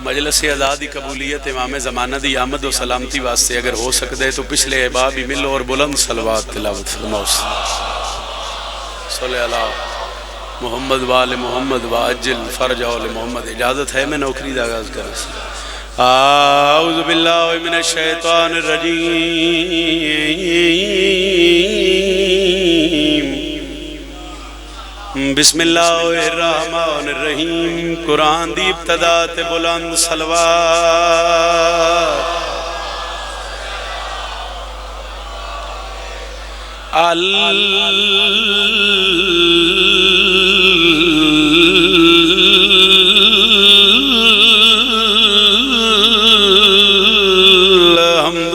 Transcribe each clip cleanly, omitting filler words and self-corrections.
مجلس آزادی قبولیت امام زمانہ دی آمد و سلامتی واسطے اگر ہو سکتا ہے تو پچھلے احباب بھی ملو اور بلند صلوات تلاوت فرماؤ صلی اللہ محمد وآل محمد واجل فرج آل محمد. اجازت ہے میں نوکری دا آغاز کر اعوذ باللہ من الشیطان الرجیم بسم اللہ الرحمن الرحیم. قرآن دی ابتدا تے بلند صلوات الحمد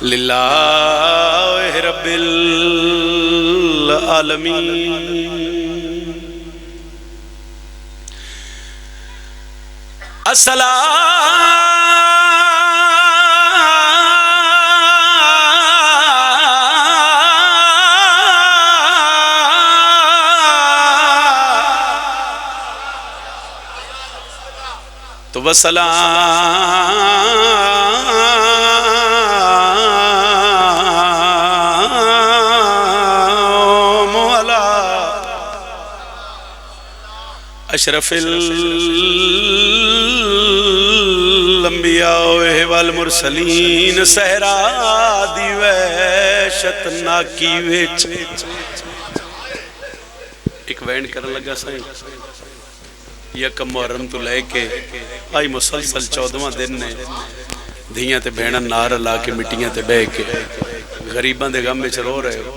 للہ رب العالمین. تو وسلام علی اشرف الانبیاء والمرسلین. صحرا دی وحشت ناکی وچ ایک وینڈ کرنے لگا سائیں یکم محرم تو لے کے آئی مسلسل 14واں دن نے دھیاں تے بھینن نار لا کے مٹیاں تے بے کے غریباں دے غم میں رو رہے ہو.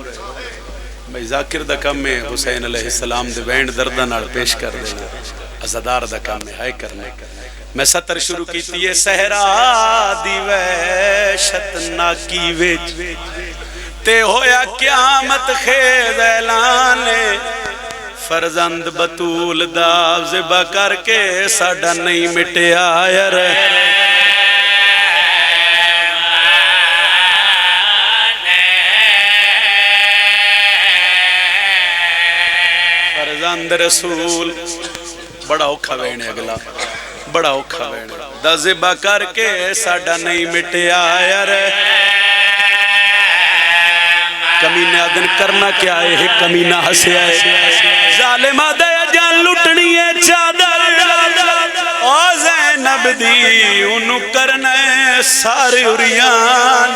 میں ذاکر دا کم میں حسین علیہ السلام دے وینڈ دردہ نال پیش کر دینا عزادار دا کم میں ہائے کرنے. میں سطر شروع کیتی ہے صحرا دی وحشت ناکی وچ تے ہویا قیامت خیز اعلان فرزند بطول دا ذبح کر کے ساڈا نہیں مٹیا یار. فرزند رسول بڑا اوکھا وینے اگلا بڑا اوکھا وینے دا ذبح کر کے ساڈا نہیں مٹیا یار. کمینے آدن کرنا کیا ہے کمینہ ہسیا ہے ظالمہ دے جان لٹنی ہے چادر او زینب دی انہوں کرنا ہے سارے اریان.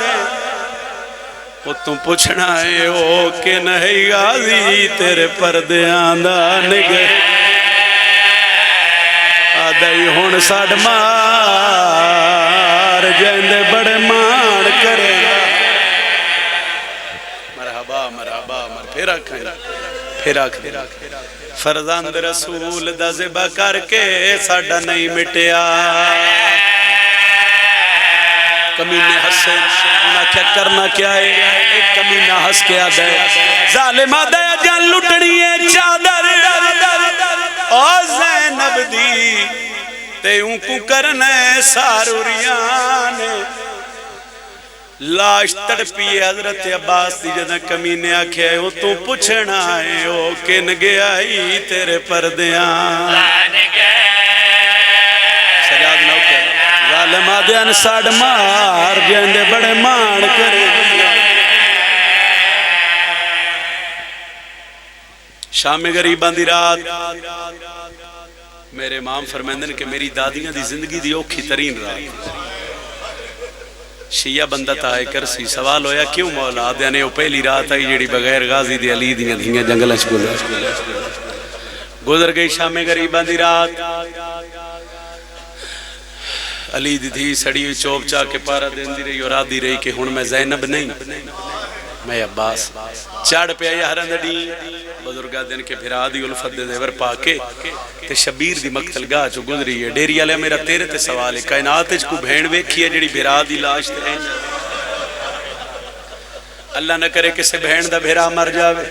وہ تم پوچھنا ہے او کہ نہیں غازی تیرے پردیاں دا نگے آدھائی ہون ساڑھ مار جیندے بڑے مان کرے مرحبا پھر آکھیں فرزند رسول دا ذبح کر کے ساڈا نہیں مٹیا. کمینے ہسے انہاں کیا کرنا کیا ہے ایک کمینہ ہس کے آدھے ظالمہ دے جان لٹنی ہے چادر او زینب دی تے ان کو کرنے ساروریان. لاش تڑپی حضرت عباس دی جدہ کمینے آکھے ہو تو پوچھنا ہے او کن گیا ہی تیرے پردیاں سجاد نو کہ ظالم آدھیان ساڑھ مار جیندے بڑے مان کرے. شام غریباں دی رات میرے امام فرمیندن کہ میری دادیاں دی زندگی دی اوکھی ترین رات. شیعہ بندہ تاہے کرسی سوال ہویا کیوں مولا دیانے وہ پہلی رات آئی جیڑی بغیر غازی دی علی دیاں دھیاں جنگلش گزر گئی. شام غریباں دی رات علی دی دھی سڑی ہوئی چوب چاہ کے پارا دین دی رہی اور آدھی رہی کہ ہون میں زینب نہیں میں عباس. چاڑ پہ آئی حرند دی بزرگاہ دن کے پھر آدھی الفت دے دیور پاکے تے شبیر دی مقتل گاہ چو گزری ہے. ڈیری آلے میرا تیرے تے سوال ہے کائنات کو بھین ویکھی ہے جڑی بھیرا دی لاش تے ہیں اللہ نہ کرے کسے بھین دا بھیرا مر جاوے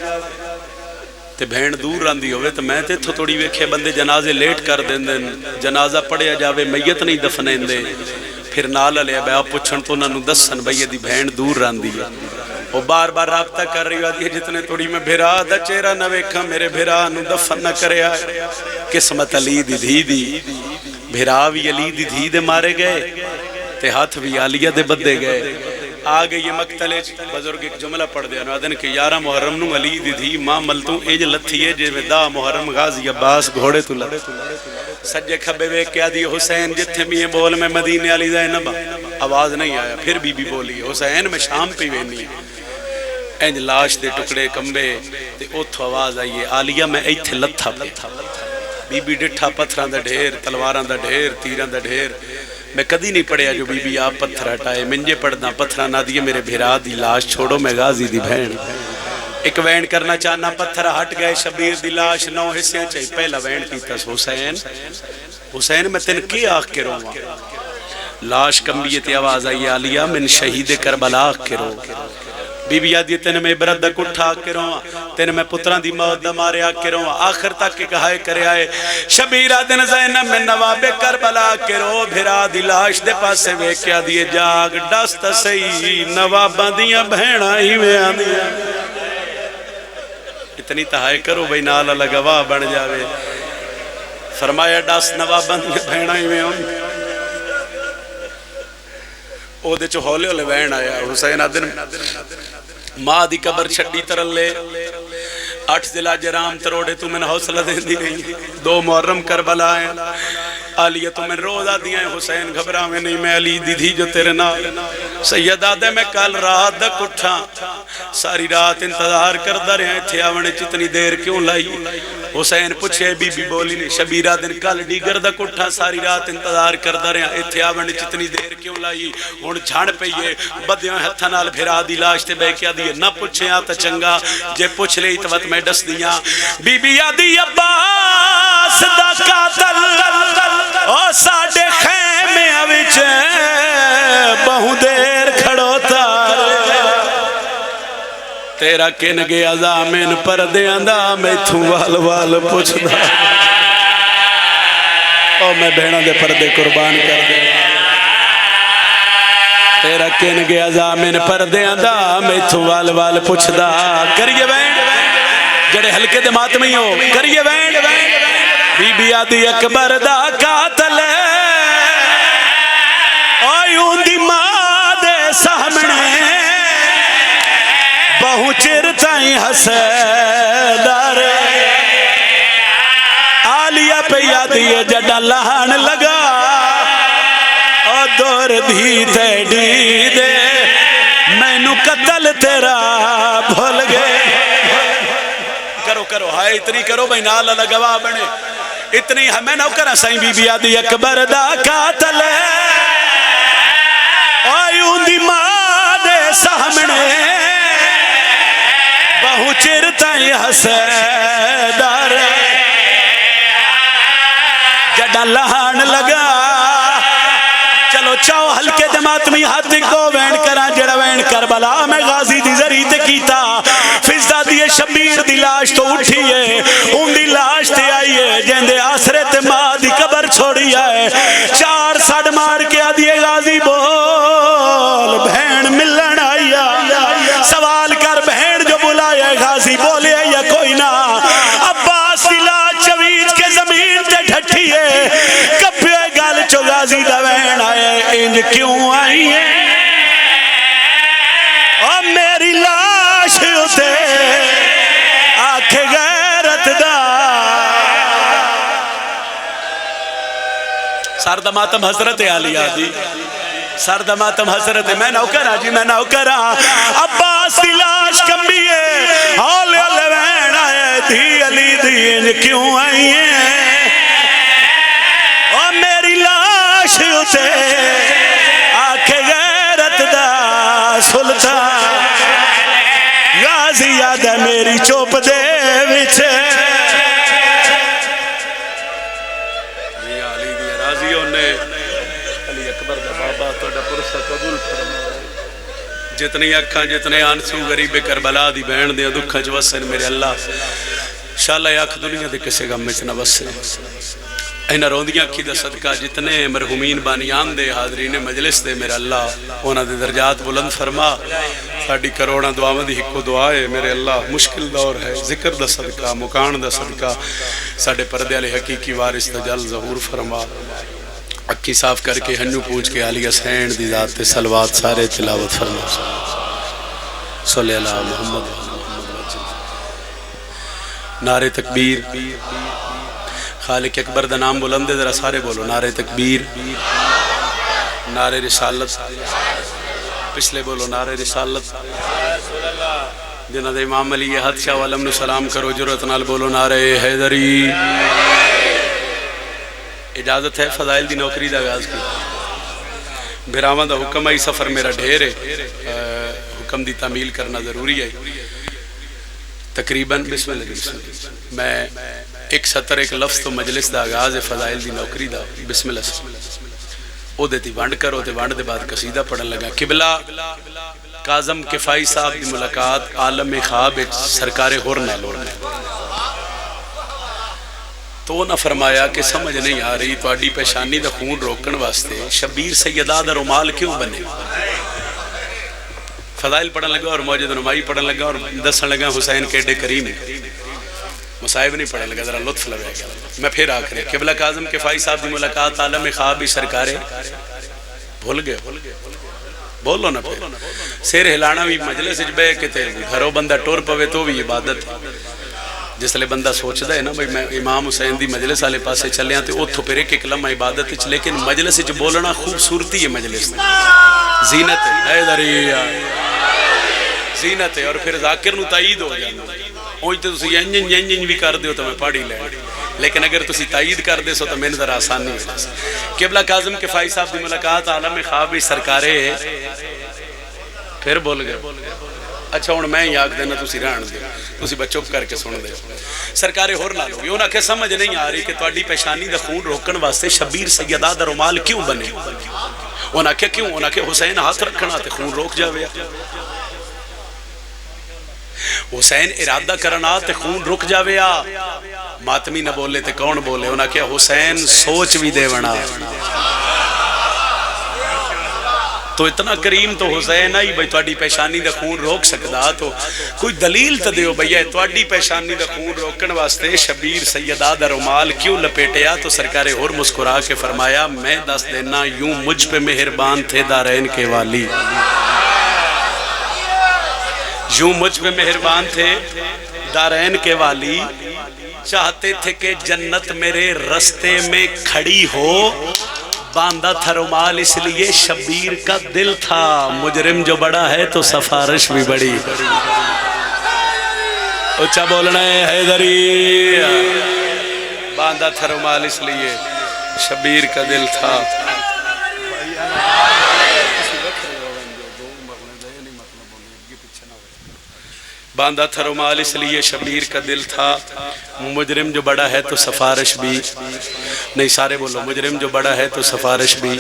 تے بھین دور راندی ہوئے تو میں تے تھو توڑی ویکھے بندے جنازے لیٹ کر دیں دیں جنازہ پڑیا جاوے میت نہیں دفنیں دیں پھر نالا لیا بے آپ پچھن تو انہوں دسن بھئی دی بھین دور راندی ہے وہ بار بار رابطہ کر رہی ہے جتنے تھوڑی میں بھیرا دا چہرہ نہ ویکھا میرے بھیرا نو دفن نہ کرے آئے قسمت علی دی دھی دی بھیرا بھی علی دی دھی دے مارے گئے تے ہاتھ بھی عالیہ دے بدے گئے آگے یہ مقتلے بزرگ ایک جملہ پڑھ دیا نوادن کہ 11 محرم نو علی دی دھی ماں ملتوں ایج لتھی ہے جے میں دا محرم غازی عباس گھوڑے تو لت سجے کھبے وے کیا دی حسین جتھے بھی یہ بول میں مدینے علی زینب آواز نہیں آیا پھر بی بی بولی حسین میں شام پہ وینی اینج لاش دے ٹکڑے کمبے تے اوتھو آواز آئیے عالیہ میں ایتھے لتھا پہ بی بی ڈٹھا پتھران دا ڈھیر تلواران دا ڈھیر تیران دا ڈھیر میں کدی نہیں پڑھیا جو بی بی آپ پتھر ہٹائے منجے پڑھنا پتھران نہ دیئے میرے بھیرا دی لاش چھوڑو میں غازی دی بہن ایک وین کرنا چاہنا پتھر ہٹ گئے شبیر دی لاش 9 حصے چاہی پہلا وین کیتا حسین میں تن کی آخ کے رو لاش کمبیت آواز آئی عالیہ من شہید کربلا آخ کے رو بی بی آدھی تین میں عبرت دا کٹھا کے رہا تین میں پتران دی موت دا مارے آ کے رہا آخر تک کے کہائے کرے آئے شبیرہ دن زینب میں نواب کربلا کے رو بھیرا دی لاش دے پاسے وے کیا دیئے جاگ ڈست سی نواباں دیاں بہنہ ہی میں آدھیا اتنی تہائے کرو بھئی نالا لگوا بڑھ جاوے فرمایا ڈست نواباں دیاں بہنہ ہی میں آدھیا او دے چو ہولے ہولے وین آیا حسین آدن ماں دی قبر چھڑی ترل لے 8 ضلع جرام تروڑے تو میں نے حوصلہ دین دی گئی 2 محرم کربلا آئے علیہ تو میں روزہ دیا ہے حسین گھبرا میں نہیں میں علی دی تھی جو تیرے نال سیدہ دے میں کل رات دا کٹھا ساری رات انتظار کر در ہیں تھے آونے چتنی دیر کیوں لائی حسین پوچھے بی بی بولی نہیں شبیرہ دن کل ڈیگر دا کٹھا ساری رات انتظار کر در ہیں تھے آونے چتنی دیر کیوں لائی ہون جھاڑ پہ یہ بدیاں ہتھا نال بھیرا دی لاش تے بے کیا دیئے نہ پوچھے آتا چنگا جے پوچھ لے اتوت میں ڈس دیا بی بی آدھی عباس دا قاتل او ساڑے خیمے آوچ بہو دیر کھڑو تار تیرا کن گیا زامن پر دیاں دا میں تھوں وال وال پوچھ دا او میں بہنوں دے پردے قربان کر دے تیرا کن گیا زامن پر دیاں دا میں تھوں وال وال پوچھ دا کریے بہن جڑے ہلکے دے ماتمی ہو کریے بہن بی بی آدھی اکبر دا قاتل آئیون دی ماں دے سامنے بہو چرتائیں حسیدار عالیہ پہ یادی جڑا لہن لگا اور دور دھی تیڈی دے میں نو قتل تیرا بھول گئے کرو کرو ہائے اتنی کرو بھئی نالا لگوا بنے اتنی ہمیں نو کرا سائیں بی بی آدھی اکبر دا قاتل آئیون دی ماں دے سامنے بہو چرتائیں حسیدار جڑا لہن لگا چلو چاو ہلکے دمات میں ہاتھ کو وین کرا جڑا وین کربلا میں غازی دی ذریعہ کیتا فضا دیئے شبیر دی لاش تو اٹھئیے ان دی لاش تے آئیے جہندے آسرے تے ماں دی قبر چھوڑی آئے 4 ساڑ مار کے آدھیے غازی بول بہن ملن آئیا سوال کر بہن جو بلائے غازی بولے یا کوئی نہ عباس دی لاش چویر کے زمین تے ڈھٹھئیے کپے گال چو غازی دا بہن آئے انج کیوں آئیے اور میری لاش ہوتے آنکھ غیرت دا سردہ ماتم حضرت عالیہ دی سردہ ماتم حضرت میں نوکرہ جی میں نوکرہ عباس دی لاش کمبیے ہولے ہولے بہن آئے دھی علی دین کیوں آئیے اور میری لاش ہوتے آنکھ غیرت دا سلطان غازی یاد ہے میری چوپ دے وچے علی دی راضیوں نے علی اکبر دا بابا توڑا پرسہ قبول فرمائے جتنی اکھاں جتنے آنسو غریب کربلا دی بہن دے دکھاں جو وسن میرے اللہ شاءاللہ یا اکھ دنیا دے کسے غم میں چنا وسن اینا روندیاں کی دا صدقہ جتنے مرحومین بانیان دے حاضرین مجلس دے میرا اللہ اونا دے درجات بلند فرما ساڑی کروڑا دعا دی ہکو دعا ہے میرے اللہ مشکل دور ہے ذکر دا صدقہ مکان دا صدقہ ساڑے پردے علی حقیقی وارث دا جل ظہور فرما اکی صاف کر کے ہنو پوچھ کے علی حسین دی ذات صلوات سارے تلاوت فرما صلی اللہ محمد نعرہ تکبیر خالق اکبر دا نام بلند ذرا سارے بولو نعرہ تکبیر نعرہ رسالت پچھلے بولو نعرہ رسالت جنہ دے امام علی حد شاہ والم نے سلام کرو جرات نال بولو نعرہ حیدری اجازت ہے فضائل دی نوکری دا آغاز کی بھراواں دا حکم آئی سفر میرا ڈھیر ہے حکم دی تعمیل کرنا ضروری ہے تقریباً بسم اللہ میں ایک سطر ایک لفظ تو مجلس دا آغاز ہے فضائل دی نوکری دا بسم اللہ او دیتی وانڈ کرو تے وانڈ دے بعد قصیدہ پڑھن لگا قبلہ کاظم کفائی صاحب دی ملاقات عالم خواب سرکار ہور نہ لوڑنے تو نہ فرمایا کہ سمجھ نہیں آ رہی تو اڈی پیشانی دا خون روکن واسطے شبیر سیدہ دا رومال کیوں بنے فضائل پڑھن لگا اور موجد نمائی پڑھن لگا اور دسن لگا حسین کیڈے کریم مصائب نہیں پڑھن لگا ذرا لطف لگا گیا میں پھر آکھرے قبلہ کاظم کفائی صاحب دی ملاقات عالم خواب سرکارے بھول گئے بولو نا پھر سیر ہلانا بھی مجلس بے کتے گھروں بندہ ٹور پوے تو بھی عبادت جس لئے بندہ سوچ دا ہے نا بھئی میں امام حسین دی مجلس آلے پاسے چلے ہیں تو اتھو پھر ایک لمحہ عبادت لیکن مجلس بولنا خوبصورتی ہے مجلس زینت ہے حیدریہ زینت ہے اور پھر ذاکر نو تائید ہو جانا اوہی تو تسی ینجن بھی کر دے ہو تو میں پاڑی لے لیکن اگر تسی تائید کر دے سو تو میں نے ذرا آسان نہیں ہوتا قبلہ کاظم کفائی صاحب دی ملاقات عالم خواب سرکارے پھر بول گئے اچھا ہوں میں یاد دینا تسی رہن دے تسی بچوں کر کے سن دے سرکارے ہور نہ لوگی انہاں کہ سمجھ نہیں آ رہی کہ تواڈی پیشانی دا خون روکن واسطے شبیر سیدہ دا رومال کیوں بنے انہاں کہ کیوں انہاں کہ حسین ہاتھ رکھنا تے خون روک جاوے حسین ارادہ کرنا تے خون رک جاوے ماتمی نہ بولے تے کون بولے انہاں کہ حسین سوچ بھی دے ونا تو اتنا کریم تو حسین آئی بھئی تواڈی پیشانی دا خون روک سکدا تو کوئی دلیل تا دیو بھئی تواڈی پیشانی دا خون روکن واسطے شبیر سیدہ دا رومال کیوں لپیٹیا تو سرکار اور مسکرا کے فرمایا میں دس دینا یوں مجھ پہ مہربان تھے دارین کے والی یوں مجھ پہ مہربان تھے دارین کے والی چاہتے تھے کہ جنت میرے رستے میں کھڑی ہو باندھا تھا رومال اس لیے شبیر کا دل تھا مجرم جو بڑا ہے تو سفارش بھی بڑی اچھا بولنا ہے حیدری باندھا تھا رومال اس لیے شبیر کا دل تھا باندھا تھا رومال اس لیے شبیر کا دل تھا مجرم جو بڑا ہے تو سفارش بھی نہیں سارے بولو مجرم جو بڑا ہے تو سفارش بھی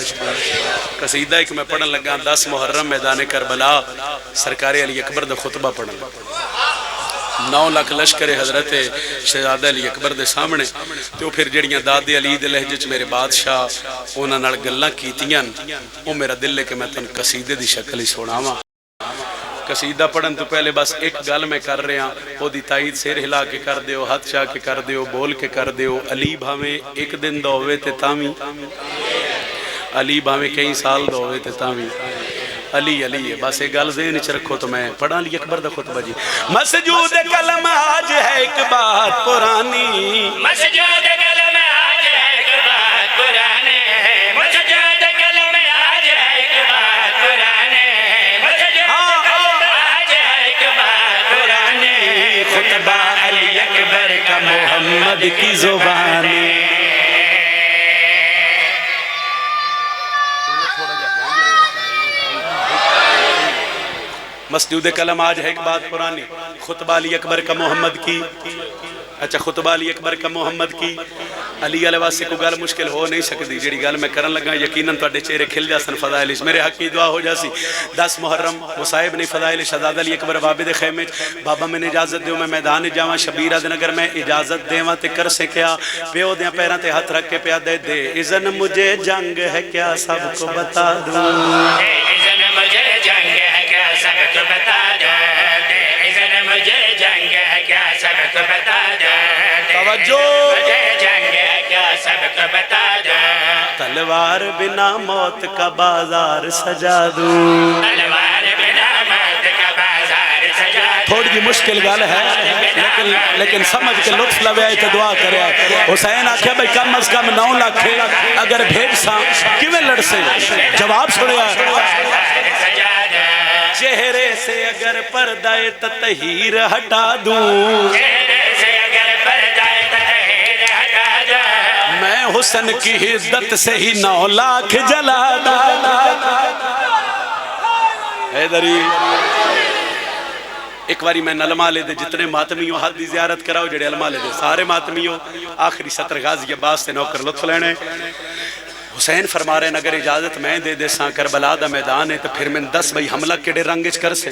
قصیدہ ایک میں پڑھن لگا 10 محرم میدان کربلا سرکار علی اکبر دا خطبہ پڑھن 9 لاکھ لشکر حضرت شہزادہ علی اکبر دے سامنے تو پھر جڑیاں داد علی دے لہجے چ میرے بادشاہ انہاں نال گلاں کیتیاں او میرا دل لے کہ میں تن قصیدے دی شکل ہی سناواں قصیدہ پڑھن تو پہلے بس ایک گل میں کر رہے ہیں وہ دی تائید سیر ہلا کے کر دیو ہاتھ چاہ کے کر دیو بول کے کر دیو علی بھاویں ایک دن دووے تے تامی علی بھاویں کئی سال دووے تے تامی علی علی ہے بس ایک گل ذہن وچ رکھو تو میں پڑھا علی اکبر دا خطبہ جی مسجود کلم آج ہے ایک بات پرانی مسجود کلم آج ہے ایک بات پرانی مسجود کلم آج ہے ایک بات پرانی خطبہ علی اکبر کا محمد کی زبانی مسجود کلم آج ہے ایک بات پرانی خطبہ علی اکبر کا محمد کی اچھا خطبہ علی اکبر کا محمد کی علی والے واسطے کوئی گل مشکل ہو نہیں سکتی جیڑی گل میں کرن لگا یقیناً تواڈے چہرے کھل جاسن فضائل میرے حق کی دعا ہو جاسی 10 محرم مصائب نے فضائل شہزادہ علی اکبر بابے دے خیمے بابا میں نے اجازت دیو میں میدان جاواں شبیر دے نگر میں اجازت دیواں تے کر سے کیا پیو دیاں پیراں تے ہاتھ رکھ کے پیا دے دے اذن مجھے جنگ ہے کیا سب کو بتا دوں اذن مجھے جنگ ہے کیا سب کو بتا دوں اذن مجھے جنگ ہے کیا سب کو بتا دوں توجہ مجھے جنگ ہے کیا سب کو بتا دوں تلوار بنا موت کا بازار سجا دوں تلوار بنا موت کا بازار سجا دوں تھوڑی جی مشکل گل ہے لیکن سمجھ کے لطف لوے آئے تو دعا کرے حسین آکھیا بھئی کم از کم 9 لاکھ اگر بھیج ساں کیویں لڑ سے جواب سنیا چہرے سے اگر پردہ تطہیر ہٹا دوں چہرے سے اگر پردہ تطہیر ہٹا دوں میں حسن کی عزت سے ہی 9 لاکھ جلا دوں حیدری ایک باری میں علماء لے دے جتنے ماتمیوں حد دی زیارت کراؤ جڑے علماء لے دے سارے ماتمیوں آخری سطر غازی عباس سے نوکر لطف لینے حسین فرما رہے ہیں اگر اجازت میں دے دے ساں کربلا دا میدان ہے تو پھر میں 10 بھئی حملہ کیڑے رنگج کر سے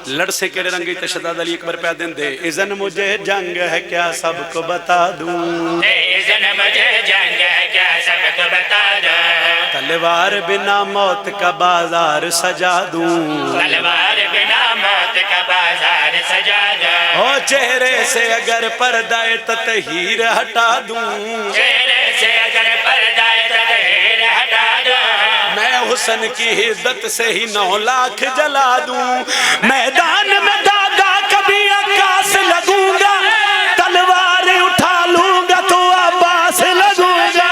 لڑ سے کیڑے رنگج تشدد علی اکبر پہ دن دے اذن مجھے جنگ ہے کیا سب کو بتا دوں اذن مجھے جنگ ہے کیا سب کو بتا دوں تلوار بنا موت کا بازار سجا دوں تلوار بنا موت کا بازار سجا دوں او چہرے سے اگر پردہ تطہیر ہٹا دوں چہرے سے اگر پردہ تطہیر ہٹا دوں میں حسن کی عزت سے ہی 9 لاکھ جلا دوں میدان میں دادا کبھی عکاس لگوں گا تلوار اٹھا لوں گا تو عباس لگوں گا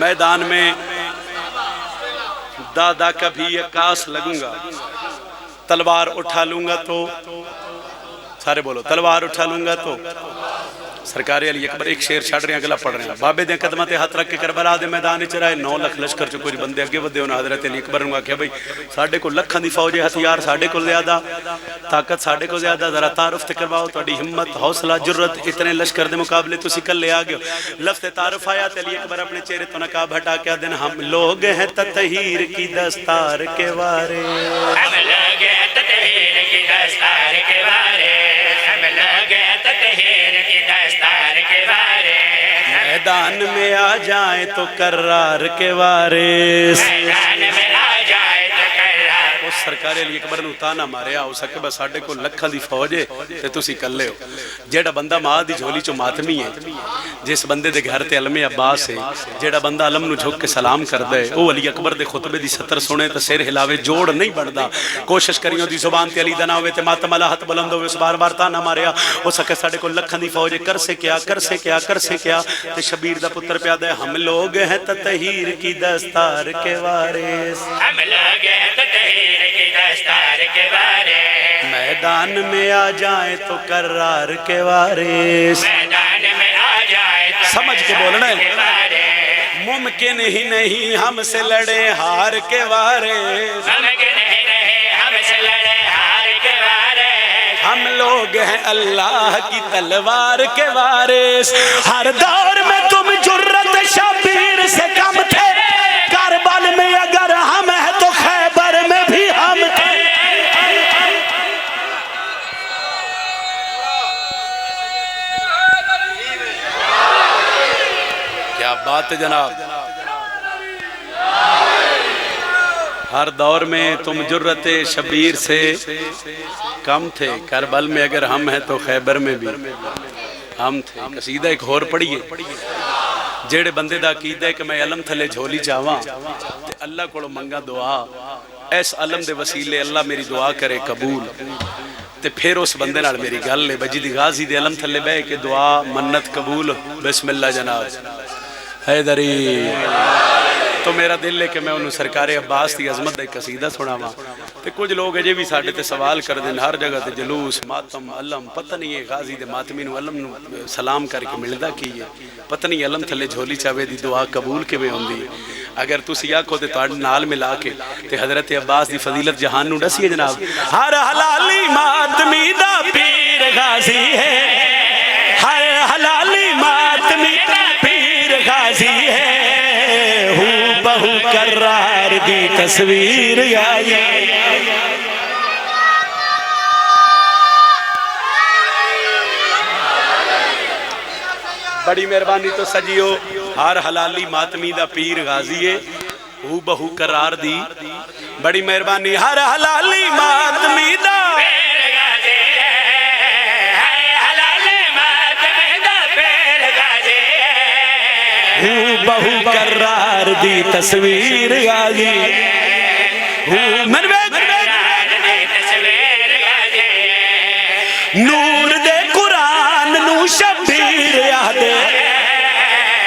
میدان میں دادا کا بھی عکاس لگوں گا تلوار اٹھا لوں گا تو سارے بولو تلوار اٹھا لوں گا تو سرکار علی اکبر ایک شیر چھڑ رہے ہیں اگلا پڑھ رہے ہیں بابے دیں قدمت ہاتھ رکھ کے کربلا دے میدان چرائے 9 لاکھ لشکر جو کچھ بندے اگے ودے ہونا حضرت علی اکبر نے کہا بھئی ساڑھے کو لکھاں دی فوج ہتھیار ساڑھے کو زیادہ طاقت ساڑھے کو زیادہ ذرا تعارف تے کرواؤ تہاڈی ہمت حوصلہ جرت اتنے لشکر دے مقابلے تسی کلے آ گئے لفظ تعارف آیا تے علی اکبر اپنے چہرے تو نقاب ہٹا کے دن ہم لوگ ہیں تطہیر کی دستار کے وارے ہم لوگ ہیں تطہیر کی دستار کے وارے ہم لوگ ہیں تطہیر کی دستار کے وارے میدان میں آ جائیں تو کرار کے وارث میدان میں آ جائے تو کرار اس سرکار علی اکبر نے تانا ماریا ہو سکے بس ساڑھے کو لکھاں دی فوج ہے تے تسی کلے ہو جیڑا بندہ ماں دی جھولی چو ماتمی ہے جس بندے دے گھر تے علم عباس ہے جیڑا بندہ علم نو جھک کے سلام کر دے او علی اکبر دے خطبے دی سطر سنے تے سیر ہلاوے جوڑ نہیں بڑھدا کوشش کریوں دی زبان تے علی دا نہ ہوئے تے ماتم اللہ ہاتھ بلند ہوئے اس بار بار تانا ماریا ہو سکے ساڑھے کو لکھاں دی فوج کر سے کیا تے شبیر دا پتر پیادہ ہے ہم لوگ ہیں تطہیر کی دستار کے وارث ہم لوگ ہیں تطہیر کی دستار کے وارث میدان میں آ جائیں تو کرار کے وارث میدان میں آ جائے تو سمجھ کے بولنا ہے وارث ممکن ہی نہیں ہم سے لڑے ہار کے وارث ممکن نہیں رہے ہم سے لڑے ہار کے وارث ہم لوگ ہیں اللہ کی تلوار کے وارث ہر دور میں تم جرت شبیر سے کم تھے کربل میں اگر ہم ہیں تو خیبر میں بھی ہم تھے کیا بات ہے جناب ہر دور میں تم جرت شبیر سے کم تھے کربل میں اگر ہم ہیں تو خیبر میں بھی ہم تھے قصیدہ ایک اور پڑھیے جیڑے بندے دا عقیدہ ہے کہ میں علم تھلے جھولی چاواں تے اللہ کو منگا دعا ایس علم دے وسیلے اللہ میری دعا کرے قبول تے پھر اس بندے نال میری گل لے بجی دی غازی دے علم تھلے بے کہ دعا منت قبول بسم اللہ جناب حیدری تو میرا دل ہے کہ میں انہوں سرکار عباس کی عظمت دا ایک قصیدہ سناواں تے کچھ لوگ اجے بھی ساڈے تے سوال کر دین ہر جگہ تے جلوس ماتم علم پتہ نہیں ہے غازی دے ماتمی نو علم نو سلام کر کے ملدا کی ہے پتہ نہیں علم تھلے جھولی چاوے دی دعا قبول کیویں ہوندی ہے اگر تسی آکھو تے تہاڈے نال ملا کے تے حضرت عباس دی فضیلت جہان نو دسی ہے جناب ہر حلالی ماتمی دا پیر غازی ہے ہر حلالی ماتمی دا پیر غازی ہے ہوں بہو کرار دی تصویر آئی بڑی مہربانی تو سجیو ہر حلالی ماتمی دا پیر غازی ہے ہوں بہو کرار دی بڑی مہربانی ہر حلالی ماتمی دا پیر غازی ہر حلالی ماتمی دا پیر غازی ہوں بہو کرار دی تصویر غازی ہوں نور دے قرآن نو شبیر یادے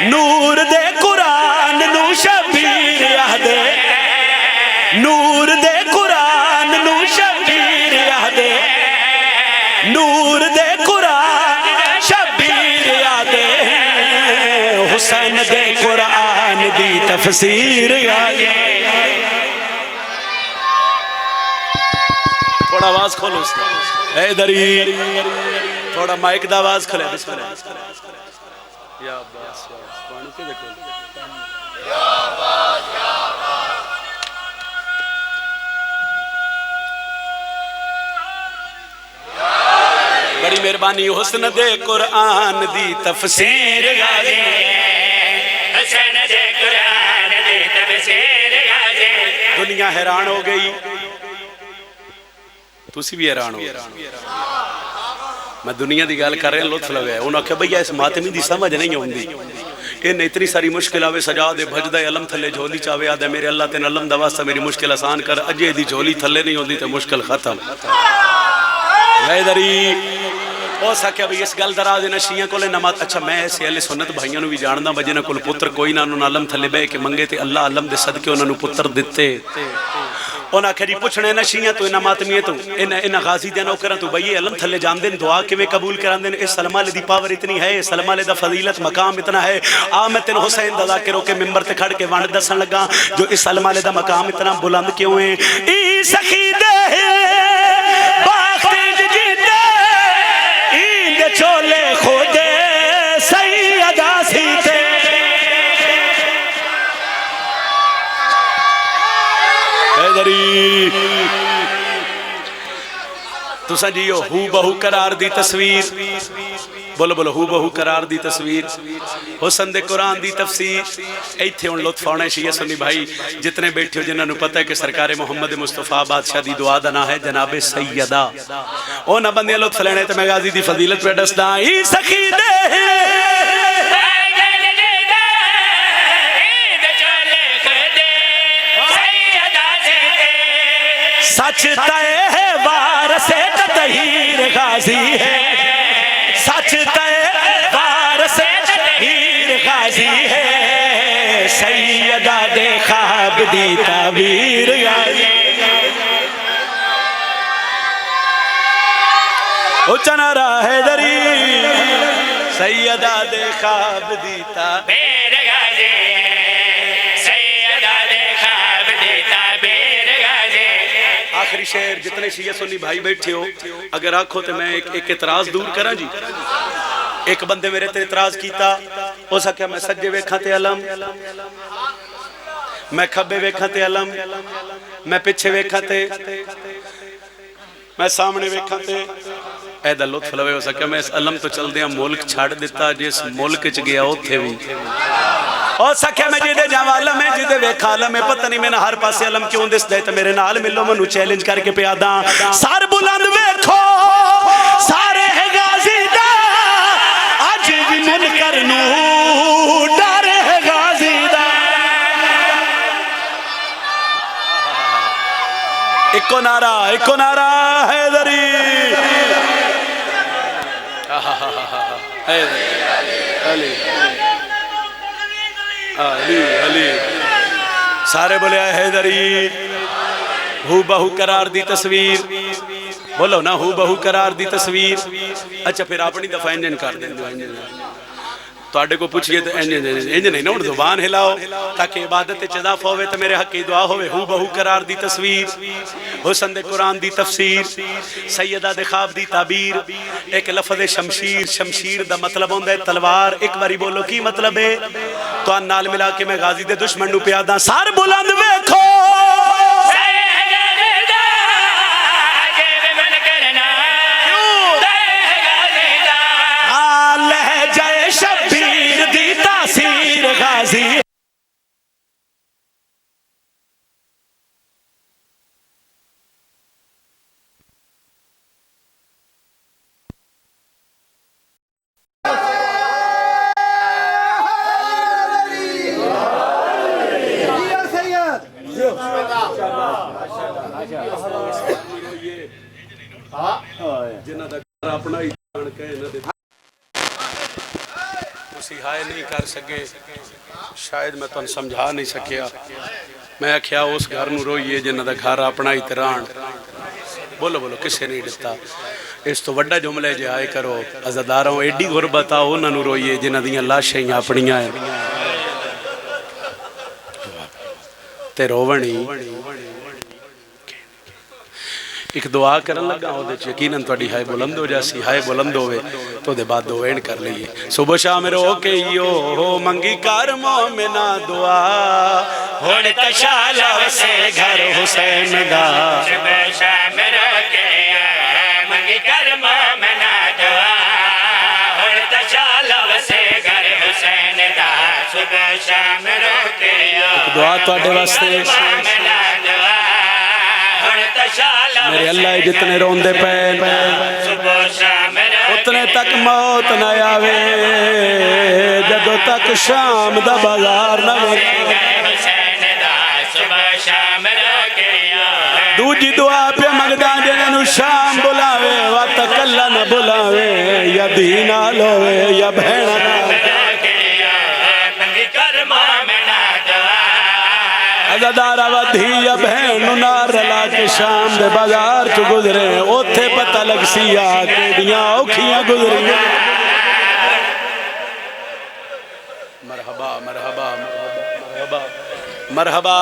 نور دے قرآن نو شبیر یادے نور دے قرآن نو شبیر یادے نور دے قرآن شبیر یادے حسین دے قرآن دی تفسیر یادے تھوڑا آواز کھولو اس کا اے دری تھوڑا مائک دا آواز کھلے بسم اللہ یا عباس پانی کے دیکھو یا عباس یا عباس بڑی مہربانی حسن دے قرآن دی تفسیر غازی حسن دے قرآن دی تفسیر غازی دنیا حیران ہو گئی تسی بھی حیران ہو میں دنیا دی گال کر رہے ہیں لطف لگا ہے انہوں نے کہا بھئی اس ماتمی دی سمجھ نہیں ہوندی انہیں اتنی ساری مشکل آوے سجا دے بھج دے علم تھلے جھولی چاوے آدھے میرے اللہ تین علم دواستا میری مشکل آسان کر اجے دی جھولی تھلے نہیں ہوندی تے مشکل ختم حیدری ہو سکیا بھئی اس گل درا دینا شیعہ کو لے نمات اچھا میں ایسے اہل سنت بھائیوں بھی جاندہ بجنہ کل پتر کوئی نہ انہوں علم تھلے بے کے منگے تے اللہ علم دے صدقے انہوں پتر دیتے انہاں کھڑی پوچھنے نہ شیعہ تو انہاں ماتمیہ تو انہاں غازی دینا کرن تو بھئی علم تھلے جان دین دعا کے میں قبول کران دین اس سلمہ لے دی پاور اتنی ہے اس سلمہ لے دا فضیلت مقام اتنا ہے آمتن حسین دا ذاکروں کے ممبر تے کھڑ کے وانڈ دسن لگا جو اس سلمہ لے دا مقام اتنا بلند کیوں ہیں ای سخی دے باختی جیتے ایند چولے خودے سیدہ سیتے تو سجیو ہو بہو قرار دی تصویر بولو بولو ہو بہو قرار دی تصویر حسن دے قرآن دی تفسیر ایتھے ان لطف ہونے شیعہ سنی بھائی جتنے بیٹھے ہو جنہوں نے پتہ ہے کہ سرکار محمد مصطفیٰ بادشاہ دی دعا دنا ہے جناب سیدہ او نہ بندے لطف لینے تے میں غازی دی فضیلت پہ ڈسنا ای سخی دے سچ تائے ہے وارث تطہیر غازی ہے سچ تائے وارث تطہیر غازی ہے سیدہ دے خواب دی تعبیر غازی اچھا نعرہ حیدری سیدہ دے خواب دی تعبیر غازی سیدہ دے خواب دی تعبیر غازی آخری شہر جتنے شیعہ سنی بھائی بیٹھے ہو اگر آنکھو تو میں ایک اعتراض دور کرا جی ایک بندے میرے تے اعتراض کیتا ہو سکیا میں سجے ویکھاں تے علم میں کھبے ویکھاں تے علم میں پچھے ویکھاں تے میں سامنے ویکھاں تے اے دا لطف لوے ہو سکیا میں اس علم تو چل دیا ملک چھاڑ دیتا جس ملک چ گیا ہو تھے بھی اور سکھے میں جیدے جاوالا میں جیدے ویکھالا میں پتہ نہیں میں نے ہر پاسے علم کیوں دس دے تو میرے نال ملو منو چیلنج کر کے پیادا سار بلند ویکھو سارے ہے غازی دا آج بھی منکر نو ڈارے ہے غازی دا ایکو نعرہ حیدری علی سارے بولے اے حیدری ہو بہو قرار دی تصویر بولو نا ہو بہو قرار دی تصویر اچھا پھر اپنی دفعہ انجن کر دیں تو آڈے کو پوچھئے تو انجن نہیں نا زبان ہلاؤ تاکہ عبادت اضافہ ہوئے تو میرے حق کی دعا ہوئے ہو بہو قرار دی تصویر حسن دے قرآن دی تفسیر سیدہ دے خواب دی تعبیر ایک لفظ شمشیر شمشیر دا مطلب ہوندہ ہے تلوار ایک باری بولو کی مطلب ہے تو ان نال ملا کے میں غازی دے دشمن نو پیاداں سار بلند ویکھو غازی جنہ دا اپنا ہی جان کے مسیحائے نہیں کر سکے شاید میں تن سمجھا نہیں سکیا میں کیا اس گھر نو روئیے جنہ دا گھر اپنا ہی تران بولو بولو کسے نہیں ڈتا اس تو وڈا جملے جے آئے کرو عزداراں ایڈی غربت آؤ نہ نو روئیے جنہ دیاں لاشیں اپنیاں ہیں تے روونی ایک دعا کرن لگا ہو دے یقیناً توڑی ہائے بلند ہو جاسی ہائے بلند ہوئے تو دے بعد دوین کر لئیے صبح شام رو کے یو ہو منگی کار مومنہ دعا ہوڑ تشالہ سے گھر حسین دا صبح شام رو کے منگی کار مومنہ دعا ہوڑ تشالہ سے گھر حسین دا صبح شام رو کے دعا توڑے واسطے میرے اللہ جتنے روندے پین اتنے تک موت نہ آوے جدو تک شام دا بازار نہ دوجی دعا پہ مگدان جنہوں شام بلاوے وقت اللہ نہ بلاوے یا دینہ لوے یا بھیڑا نہ عزدارہ ودھی یا بہن نار رلا کے شام دے بازار چو گزرے اوتھے پتہ لگ سیا کہ دیاں اوکھیاں گزری مرحبا مرحبا مرحبا مرحبا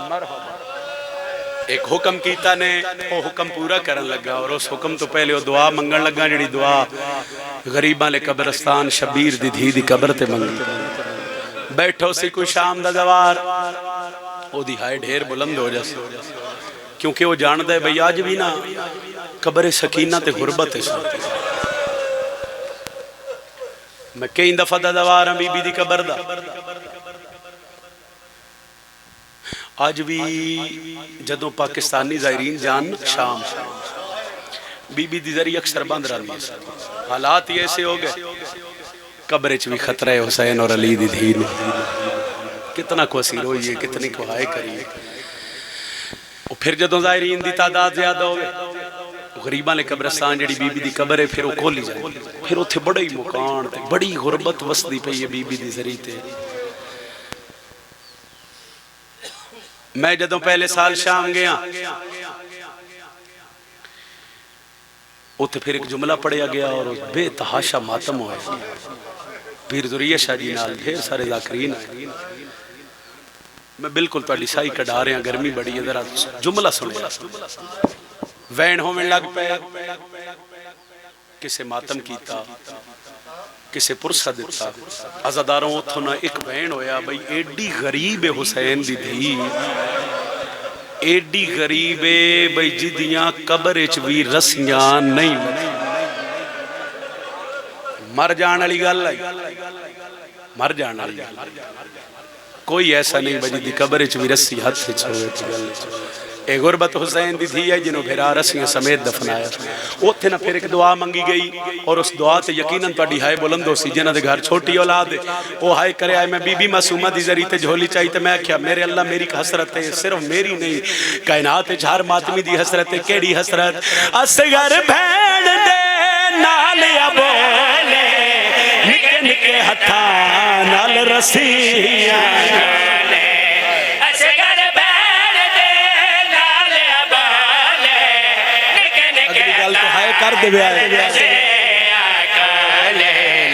مرحبا ایک حکم کیتا نے وہ حکم پورا کرن لگا اور اس حکم تو پہلے وہ دعا منگن لگا جڑی دعا غریباں لے قبرستان شبیر دی دھی دی قبر تے منگی بیٹھو سی کوئی شام دا دوار وہ دی ہائے ڈھیر بلند ہو جاسی کیونکہ وہ جاندہ ہے بھئی آج بھی نا قبر سکینہ تے غربت ہے میں کئی دفعہ دا دوار ہم بی بی دی قبر دا آج بھی جدوں پاکستانی زائرین جان شام بی بی دی ذریعہ اکثر بند رہا نہیں حالات یہ ایسے ہو گئے قبرچ بھی خطرہ ہے حسین اور علی دی دھیر کتنا کو اسیر ہوئی ہے کتنی کو ہائے کری ہے اور پھر جدوں زائرین دی تعداد زیادہ ہوئے غریباں لے قبرستان جڑی بی بی دی قبر ہے پھر وہ کھولی جائے پھر وہ تھے بڑی مکان تھے بڑی غربت وسطی پہ یہ بی بی دی ذریعہ تھے میں جدوں پہلے سال شام گیا اتھے پھر ایک جملہ پڑھیا گیا اور بے تحاشا ماتم ہوئے پیر ذریعہ شاہ جی نال ڈھیر سارے ذاکرین آئے میں بالکل تواڈی سائی کڈا رہے ہیں گرمی بڑی ہے ذرا جملہ سنیا وین ہومن لگ پے کسے ماتم کیتا کسے پرسہ دیتا عزاداروں اتھو نہ ایک وین ہویا بھئی ایڈی غریب حسین دی دھی ایڈی غریب بھئی جدیاں قبرچ بھی رسیاں نہیں مر جان علی گل آئی مر جان علی گل کوئی ایسا نہیں بھئی جدی قبرچ بھی رسی حد سے چھوئے تھی گل اے غربت حسین دی تھی ہے جنہوں بھیرا رسیاں سمیت دفنایا وہ تھے نہ پھر ایک دعا منگی گئی اور اس دعا تے یقیناً تاڑی ہائے بلند ہو سی جنہ دے گھر چھوٹی اولاد ہے وہ ہائے کرے آئے میں بی بی معصومہ دی ذریعے تے جھولی چاہی تے میں کیا میرے اللہ میری حسرت ہے صرف میری نہیں کائنات جھار ماتمی دی حسرت ہے کیڑی حسرت اصغر بھیڑ دے نالیا بولے نکے نکے ہتھا نال رسیاں کر دے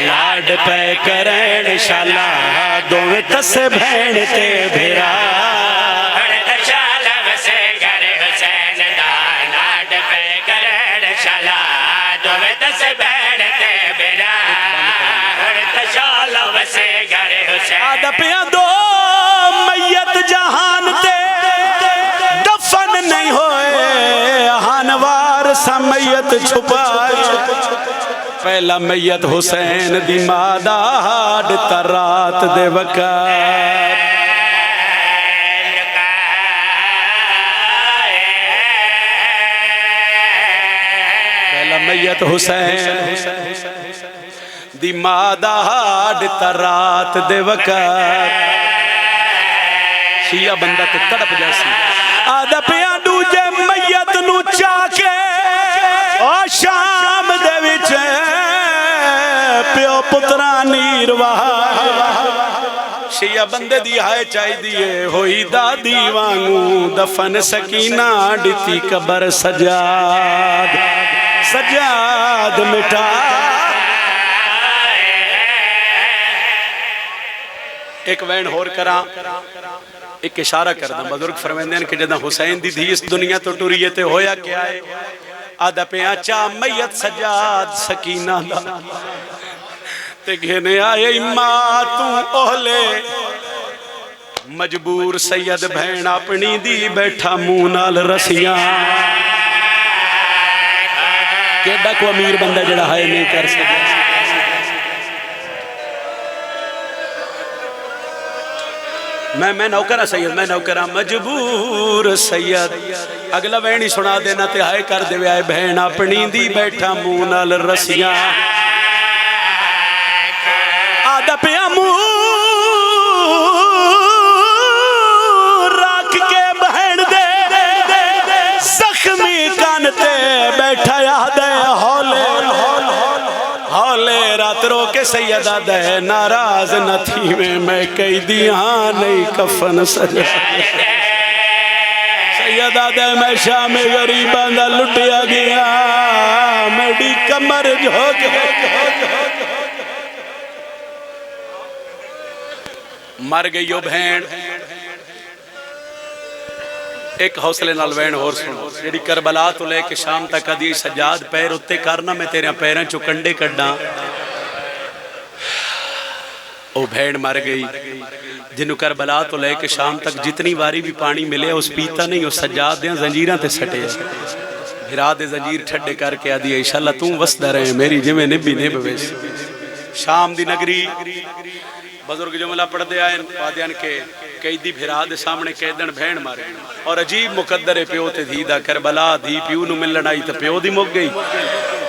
لاڈ پہ کرن شالا دوویں تسے بہن تے بھیرا پیاں دو میت جہان تے دفن نہیں ہوئے ہانوار سا میت چھپائے پہلا میت حسین دی مادہ ہاڈ ترات دے وقت پہلا میت حسین دی مادہ ہاڈ ترات دے وقت شیعہ بندہ تے تڑپ جیسی آدھا پیاں دوجے میت نو چاکے اور شام دے وچے پیو پترانی رواہ شیعہ بندے دی ہائے چاہی دیئے ہوئی دادی وانگو دفن سکینہ ڈیتی قبر سجاد سجاد مٹا ایک وین ہور کرا ایک اشارہ کردہ بزرگ فرمیندین کہ جدہ حسین دی دھی اس دنیا تو ٹوریتے ہویا کیا ہے آدھا پیاں چاہ میت سجاد سکینہ دا تے گھنے آئے اماتوں اہلے مجبور سید بہن اپنی دی بیٹھا مونال رسیاں کیڑا کو امیر بندہ جڑا ہے نہیں کر سکتا میں نوکرہ سید میں نوکرہ مجبور سید اگلا وینی سنا دینا تے ہائے کر دے آئے بہن اپنی دی بیٹھا مونال رسیاں آدھا پیا مون راکھ کے بہن دے زخمی کانتے بیٹھا یاد ہے ہولے رات رو کے سیدہ دے ناراض نہ تھی میں کئی دیاں نہیں کفن سجا سیدہ دے میں شام غریباں دا لٹیا گیا میری کمر جھوک مر گئی ہو بہن ایک حوصلے نال وین اور سنو جیڑی کربلا تو لے کے شام تک ادھی سجاد پیر اتے کرنا میں تیرے پیریں چو کنڈے کڈاں او بھیڑ مر گئی جنہوں کربلا تو لے کے شام تک جتنی واری بھی پانی ملے اس پیتا نہیں اس سجاد دیاں زنجیراں تے سٹے بھرا دے زنجیر ٹھڈے کر کے آدھی انشاءاللہ توں وسدہ رہے میری جمعے نبی نے بویس شام دی نگری بزرگ جملہ پڑھ دے آئے پادیان کے قیدی بھرا دے سامنے قیدن بھین مارے اور عجیب مقدر پیو تے دھی دا کربلا دھی پیو نو ملن آئی تا پیو دی مک گئی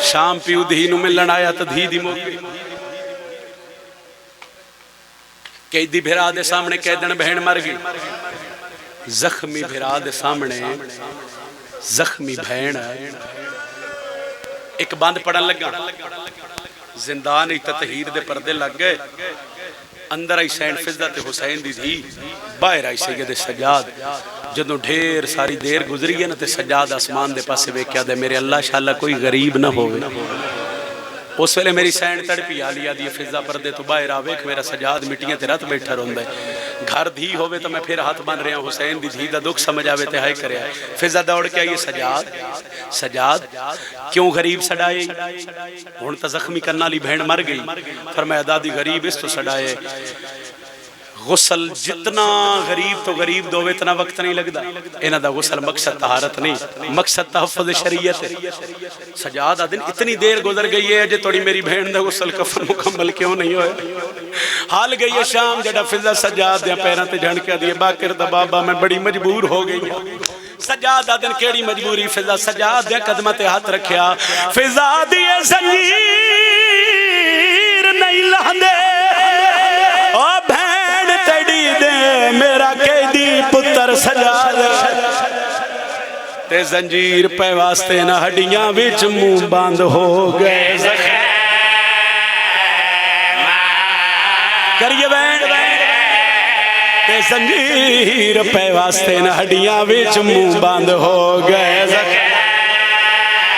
شام پیو دھی نو ملن آیا تا دھی دی مک گئی قیدی بھرا دے سامنے قیدن بھین مر گئی زخمی بھرا دے سامنے زخمی بھین ایک باندھ پڑھن لگا زندان تطہیر دے پردے لگ گئے اندر آئی سینڈ فضہ تے حسین دی تھی باہر آئی سید سجاد جدوں ڈھیر ساری دیر گزری ہے نا تے سجاد آسمان دے پاسے بے کیا دے میرے اللہ شاءاللہ کوئی غریب نہ ہوئے اس ویلے میری سینڈ تڑپی آلی آدھی فضہ پردے تو باہر آویک میرا سجاد مٹیاں تے رات بیٹھا رون دے گھر دھی ہوئے تو میں پھر ہاتھ بن رہا ہوں حسین دی دھی دا دکھ سمجھ آوے تے ہائے کرے فضہ دوڑ کے آئیے سجاد کیوں غریب سڑائے ہون تا زخمی کرنا لی بہن مر گئی فرمایا دادی غریب اس تو سڑائے غسل جتنا غریب تو غریب دو اتنا وقت نہیں لگدا انہ دا غسل مقصد طہارت نہیں مقصد تحفظ شریعت ہے سجاد دن اتنی دیر گزر گئی ہے جے توڑی میری بہن دا غسل کفن مکمل کیوں نہیں ہوئے حال گئی ہے شام جڑا فضہ سجاد دیا پیران تے جھنڈ کے دیئے باکر دا بابا میں بڑی مجبور ہو گئی سجاد دن کیڑی مجبوری فضہ سجاد دیا قدمت ہاتھ رکھیا فضہ دیئے زنجیر نہیں لہندے او بہن تیڑی دے میرا قیدی پتر سجاد تے زنجیر پہ واسطے نہ ہڈیاں وچ منہ باندھ ہو گئے کریے بہن تے زنجیر پہ واسطے نہ ہڈیاں وچ منہ باندھ ہو گئے